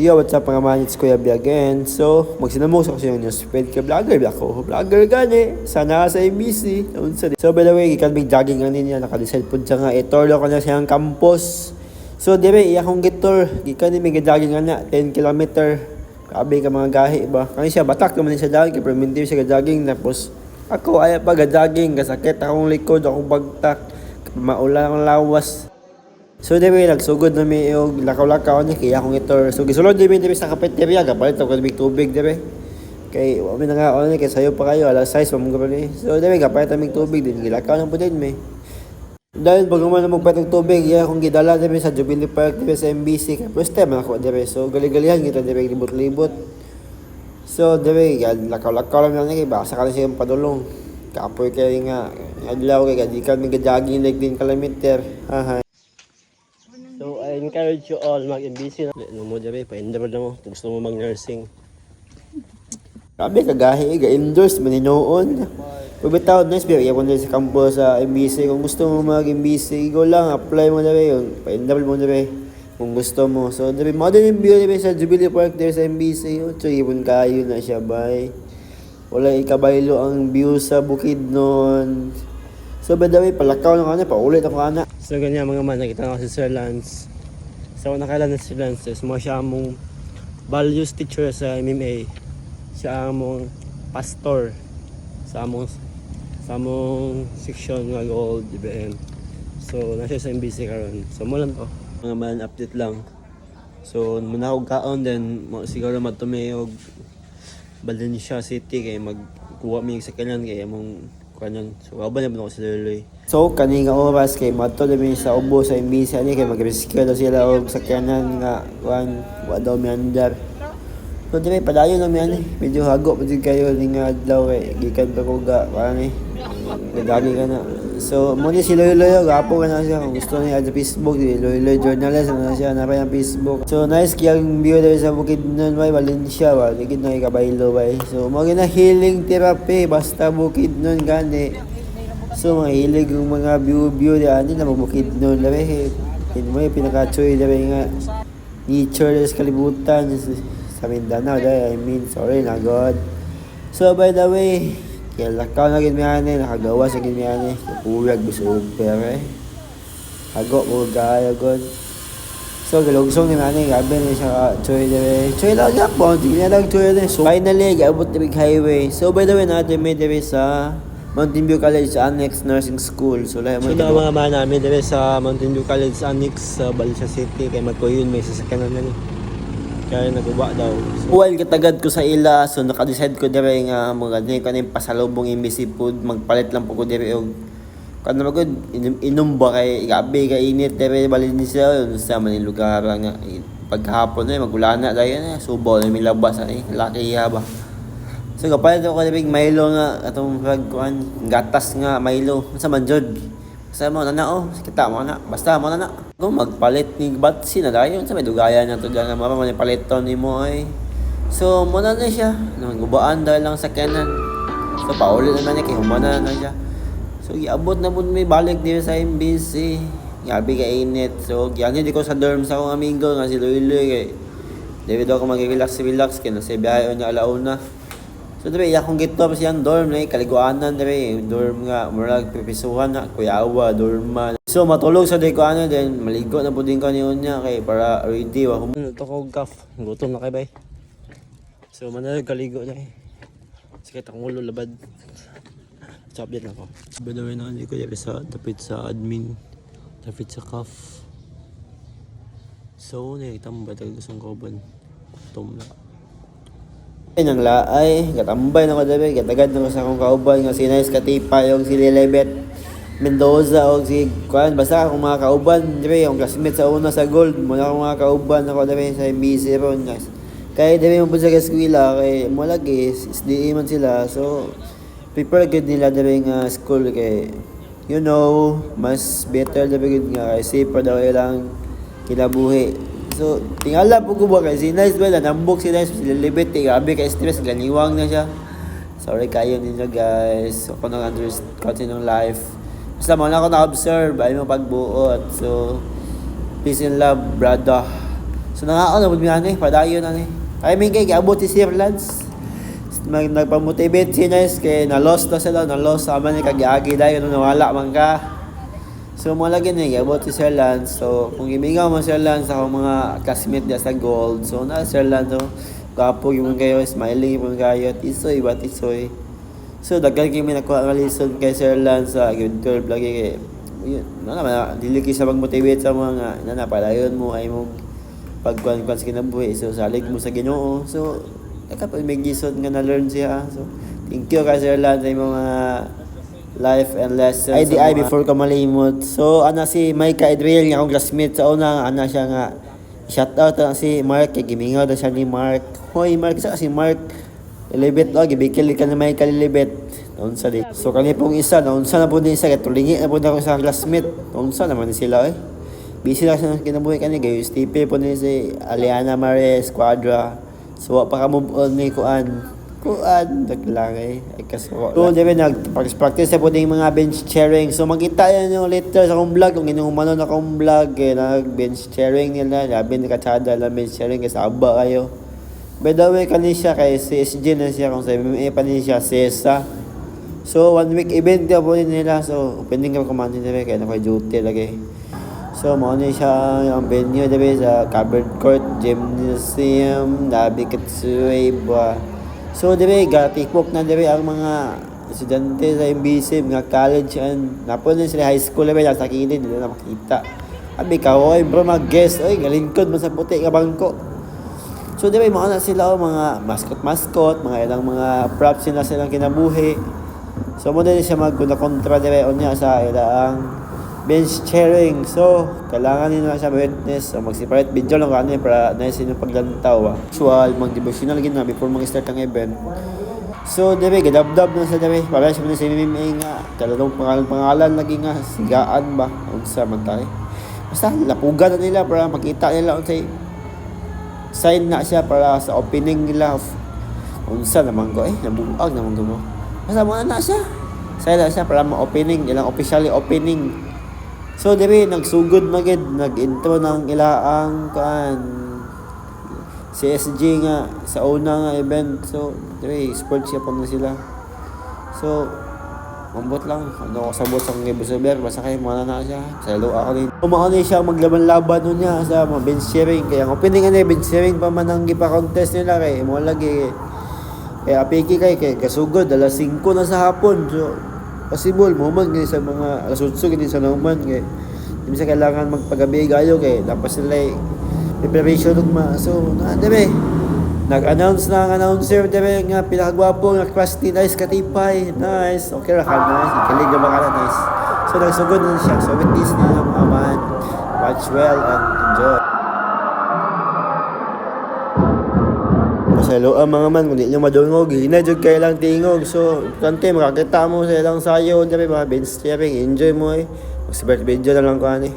Yo, what's up mga man? It's Kuya B again. So, magsinamos ako sa yung newsfeed ka vlogger. Ako, vlogger gani. Sana sa MBC. So, by the way, ikan may jogging nga niya. Nakadecide po siya nga. Itorlo ko na siyang campus. So, dire, iyakong gitor. Ikan may jogging nga na. 10 kilometer. Kabi ka mga gahi ba? Kani siya, batak naman siya jogging. Preventive siya jogging. Tapos, ako, ayaw pa jogging. Kasakit akong likod, akong bagtak. Maulan ang lawas. So debe nagsugod na mi og lakaw-lakaw ni kaya akong itor. So gisulod debe sa cafeteria gapalit ako tubig tubig debe. Kay wa mi nga ni kay sayo pa kayo alas 6 pa mo ni. So debe gapalit amig tubig din gilakaw nang pudin mi. Dahil pag man mo patong tubig iya akong gidala debe sa Jubilee Park debe sa MBC kay first time ako debe. So gali-galihan kita debe libot-libot. So debe lakaw-lakaw lang ni kay basa ka siya padulong. Kapoy kay nga adlaw kay gadikan mi jogging like din kilometer. Haha. So, I encourage you all mag-MBC. No mo dyan, pa-endeavor na mo. Kung gusto mo mag-nursing. Grabe, kagahi. Ga-endorse, maninoon. Pabitaw, nice. Pero iyan mo na sa campus sa MBC. Kung gusto mo mag-MBC, go lang. Apply mo dyan. Pa-endeavor mo dyan. Kung gusto mo. So, dyan, mga din yung view dyan sa Jubilee Park there sa MBC. So, ibon kayo na siya, bye. Wala ikabaylo ang view sa bukid nun. So, by the way, palakaw na ka na. Paulit ako ka na. So ganyan mga man, nakita na ako si Sir Lance. So nakailan na si Lance, mo siya among values teacher sa MMA. Siya among pastor sa among section nga gold DBM. So nasa sa MBC karon. So mo lang to. Mga man update lang. So muna og kaon then siguro madtumi og Valencia City kay magkuha mi sa kanyan kay among kanyan. So aban na ako si Loloy. So kani nga oras kay madto dami sa ubo sa MBC ani kay mag-rescue daw sila og sakyanan nga wa daw mi andar. So dili padayon na mi ani medyo hago pud kayo ning adlaw kay gikan pa ko ga ani nagagi ka na. So mo ni si Loy gapo ka na siya kung gusto niya sa Facebook si Loy journalist na siya na pa yung Facebook. So nice kiyang view daw sa bukid nun bay Valencia ba ligid na ikabaylo bay. So mo gina healing therapy basta bukid nun gani. So mga hilig yung mga view diyan na magbukid nun labi. Mo pinaka-choy labi nga nature sa kalibutan sa Mindanao dahil I mean sorry na God. So by the way, kaya lakaw na ginmiyane, nakagawa sa ginmiyane, kupurag busog pero hago mo gaya God. So galugsong ni Manny, gabi na siya choy labi. Choy lang na po, hindi na lang choy na. So finally, gaabot na big highway. So by the way, natin may dabi sa Mountain View College Annex Nursing School. So lahat mo mga man namin dito sa Mountain View College Annex sa Valencia City kay magkuyon may sasakyan na ni. Kaya naguba daw. So, while katagad ko sa ila, so naka-decide ko dire nga mga ganyan kanin pasalubong MBC food, magpalit lang po ko dire og kano magud inom ba kay gabi kay init dire Valencia sa maning lugar nga paghapon na magulana dayon na subo na milabas ani laki ba. So kapalit ako big Milo nga atong kuan gatas nga Milo sa manjod. Sa mo na kita mo na basta mo na. Kung magpalit ni Batsi na dayon sa may dugayan na to diyan nga mama paliton nimo ay. So mo na siya nagubaan dahil lang sa kanan. So paulit na niya kay humana na siya. So giabot na pud may balik dito sa MBC. Gabi ka init. So giangin di ko sa dorm sa akong amigo nga si Loy kay David ako mag-relax kay nasa biyahe niya alauna. So dire akong gitop siyang dorm na kaliguanan dire dorm nga murag pipisuhan na kuyawa dorman. So matulog sa day ko ano then maligo na pudin ko niya kay para ready wa ko ko kaf gutom na kay bay. So manalo kaligo na sige ta ulo labad. Stop din ako. By the way na ko dire sa tapit sa admin tapit sa kaf. So tambay talaga sa kauban. Tom na. Nang laay, katambay na ko dabi, katagad na ko sa akong kauban nga si Nice Katipa, yung si Lilibet Mendoza, o si Kuan, basta akong mga kauban, dabi, yung classmate sa una sa gold, muna akong mga kauban ako dabi sa MBC ron, guys. Kaya dabi mo po sa eskwela, kay mo lagi, SDE man sila, so, prepare good nila dabi nga school, kay, you know, mas better dabi good nga, kay safer daw ilang kinabuhi. So, tingala po ko ba kay si Nice ba, nambok si Nice, si Lilibet, grabe kay stress, ganiwang na siya. Sorry kayo ninyo guys, ako nang understand ng life. Basta mga ako na-observe, ayaw mo pagbuot. So, peace and love, brother. So nangako na pud mi ani, padayon ani. Ay may kay giabot si Sir Lance. Nagpamotivate si Nice kay na-lost na sila, na-lost sa man ni kagiagi dahil nawala man ka. So mga lagi na giabot si Sir Lance. So kung gimingaw mo Sir Lance sa akong mga classmate niya sa Gold. So na Sir Lance, so gapo yung kayo, smiling yung kayo, tisoy ba tisoy. So daghan kami nakuha nga lesson kay Sir Lance sa grade 12 lagi kay yun, na dili kay sa mag-motivate sa mga padayon mo ay mo pagkuan sa kinabuhi. So salig mo sa Ginoo. So kapag may gisod nga na-learn siya. So thank you kay Sir Lance sa mga life and lessons. IDI before ka malimot. So ana si Mike Adriel nga akong classmate sa una, ana siya nga shout out na si Mark kay gimingaw daw siya ni Mark. Hoy Mark, sa si Mark Ilibet o, gibikil ka na may kalilibet. Naunsa di. So kani pong isa, naunsa na po din isa, katulingi na po na ako sa classmate. Naunsa naman sila eh. Busy lang sa kinabuhi kani, gayo Stipe po ni si Aliana Maria Esquadra. So wa pa ka move on ni Kuan, daglang eh. Ay kaso. So di ba nag-practice na po din mga bench sharing. So makita yan yung later sa akong vlog, kung inuman na akong vlog, eh, nag-bench sharing nila, labi na katsada lang bench sharing, kasi aba kayo. By the way, kani siya kay CSG na siya, kung sa MMA pa ni siya, CESA. So, 1 week event ka po nila. So, opening ka kumantin nila, kaya nakoy duty lagi. So, mauna siya yung venue diba, sa covered court, gymnasium, Labi Katsui, ba. So, diba, gatikpok na diba ang mga estudyante sa MBC, mga college, and napon na sila high school diba, sa kilid, hindi na makita. Sabi ka, oy bro, mag-guest, oy, galingkod mo sa puti ka bangko. So, di ba, mga sila, mga mascot, mga ilang mga props silang kinabuhi. So, mo din siya magkuna-kontra, di ba, niya sa ilang bench sharing. So, kailangan nila siya witness. So, mag-separate video lang kanya para nais yung paglantaw. Usual, mag-devotional gina before mag-start ang event. So, di ba, gadab-dab na siya, di ba, parang siya sa MMA nga. Talagang pangalan lagi nga, sigaan ba? Unsa man tayo. Basta, lapugan na nila para makita nila unsay sign na siya para sa opening nila. Unsa naman ko nabuag naman ko mo. Basta mo na siya. Sign na siya para ma-opening, ilang officially opening. So diri nagsugod magid, nag-intro ng ilaang CSG nga sa una nga event. So diri sports siya pa na sila. So mambot lang, ano ko sabot sa kong ibusuber, basta kayo mga na siya, sa ilo ako rin. Umaano siya maglaban-laban nun niya sa mga bench sharing, kaya ang opening nga bench sharing pa man ang gipa-contest nila, kaya mo lagi, kaya apiki kay kasugod, alas 5 na sa hapon, so possible, mo man ganyan sa mga alas 8, ganyan sa nauman, kaya hindi sa kailangan magpagabi gayo, kaya tapos nila preparation ugma, so diba nag-announce na ang announcer, diba, nga pinakagwapo, nga crusty, nice, katipay, nice, okay ra ka, nice, ikilig na baka nice. So, nagsugod na siya. So, with this na mga man, watch well and enjoy. Masalo ang mga man, kung di nyo madungog, hinadjog kayo lang tingog. So, kante, makakita mo sa ilang sayo, diba, mga bench steering, enjoy mo eh. Mag-subert video na lang ko, ani.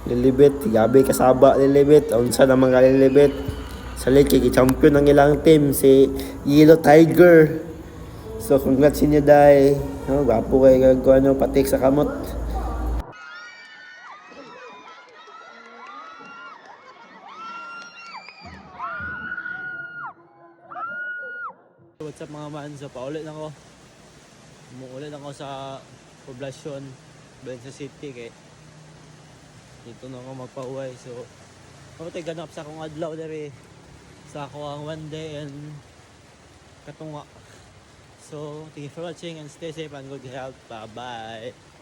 Lilibet, gabi kasaba Lilibet, unsa naman ka Lilibet. Sa lake, champion ng ilang team, si Yellow Tiger. So, congrats inyo day. No, gapo kayo patik sa kamot. What's up mga man? So, paulit na ko. Umuulan ako sa poblasyon Valencia City kay dito na ako magpauwi. So ako tayo ganap sa akong adlaw dere sa ako ang one day and katunga. So thank you for watching and stay safe and good health. Bye bye.